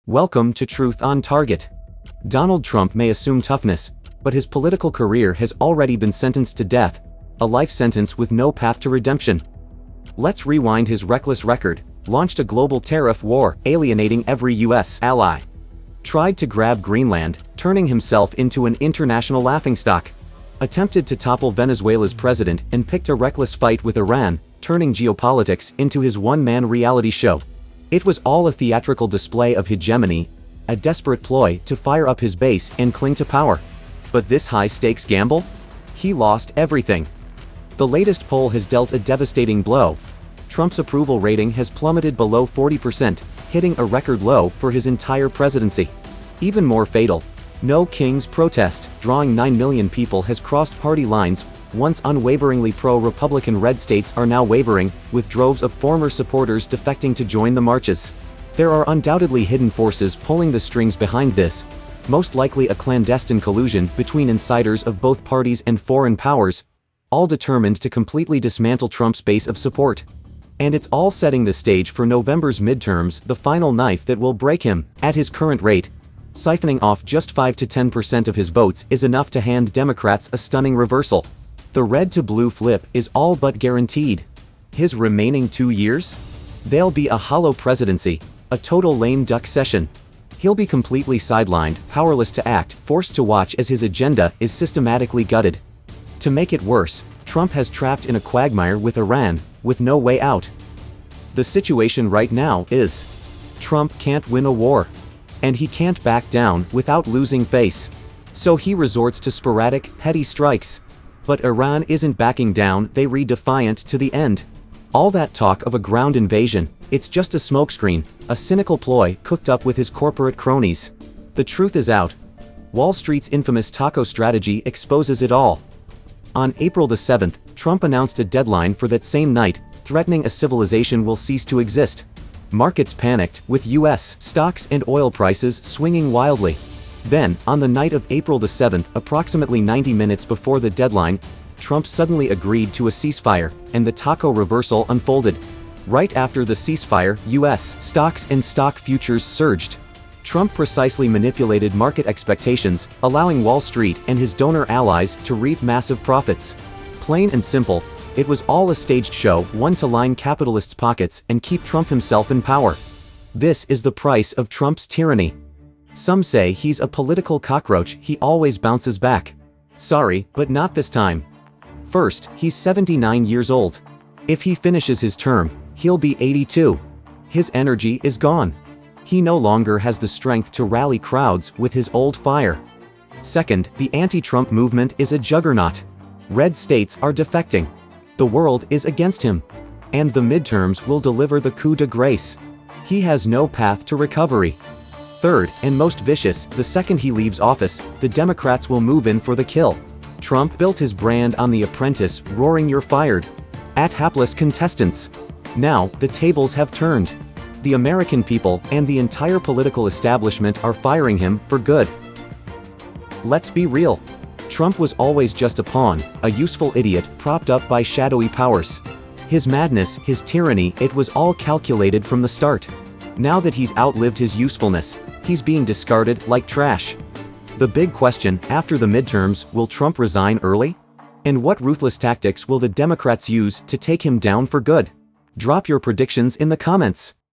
Welcome to Truth on Target. Donald Trump may assume toughness, but his political career has already been sentenced to death, a life sentence with no path to redemption. Let's rewind his reckless record. Launched a global tariff war, alienating every U.S. ally. Tried to grab Greenland, turning himself into an international laughingstock. Attempted to topple Venezuela's president and picked a reckless fight with Iran, turning geopolitics into his one-man reality show. It was all a theatrical display of hegemony, a desperate ploy to fire up his base and cling to power. But this high-stakes gamble? He lost everything. The latest poll has dealt a devastating blow. Trump's approval rating has plummeted below 40%, hitting a record low for his entire presidency. Even more fatal, No King's protest, drawing 9 million people, has crossed party lines. Once unwaveringly pro-Republican red states are now wavering, with droves of former supporters defecting to join the marches. There are undoubtedly hidden forces pulling the strings behind this, most likely a clandestine collusion between insiders of both parties and foreign powers, all determined to completely dismantle Trump's base of support. And it's all setting the stage for November's midterms, the final knife that will break him. At his current rate, siphoning off just 5 to 10% of his votes is enough to hand Democrats a stunning reversal. The red to blue flip is all but guaranteed. His remaining 2 years? They'll be a hollow presidency, a total lame duck session. He'll be completely sidelined, powerless to act, forced to watch as his agenda is systematically gutted. To make it worse, Trump has trapped in a quagmire with Iran, with no way out. The situation right now is, Trump can't win a war. And he can't back down without losing face. So he resorts to sporadic, petty strikes. But Iran isn't backing down, they read defiant to the end. All that talk of a ground invasion, it's just a smokescreen, a cynical ploy cooked up with his corporate cronies. The truth is out. Wall Street's infamous taco strategy exposes it all. On April the 7th, Trump announced a deadline for that same night, threatening a civilization will cease to exist. Markets panicked, with U.S. stocks and oil prices swinging wildly. Then, on the night of April the 7th, approximately 90 minutes before the deadline, Trump suddenly agreed to a ceasefire, and the taco reversal unfolded. Right after the ceasefire, U.S. stocks and stock futures surged. Trump precisely manipulated market expectations, allowing Wall Street and his donor allies to reap massive profits. Plain and simple, it was all a staged show, one to line capitalists' pockets and keep Trump himself in power. This is the price of Trump's tyranny. Some say he's a political cockroach, he always bounces back. Sorry, but not this time. First, he's 79 years old. If he finishes his term, he'll be 82. His energy is gone. He no longer has the strength to rally crowds with his old fire. Second, the anti-Trump movement is a juggernaut. Red states are defecting. The world is against him. And the midterms will deliver the coup de grace. He has no path to recovery. Third, and most vicious, the second he leaves office, the Democrats will move in for the kill. Trump built his brand on The Apprentice, roaring "You're fired" at hapless contestants. Now, the tables have turned. The American people and the entire political establishment are firing him for good. Let's be real. Trump was always just a pawn, a useful idiot propped up by shadowy powers. His madness, his tyranny, it was all calculated from the start. Now that he's outlived his usefulness, he's being discarded like trash. The big question, after the midterms, will Trump resign early? And what ruthless tactics will the Democrats use to take him down for good? Drop your predictions in the comments.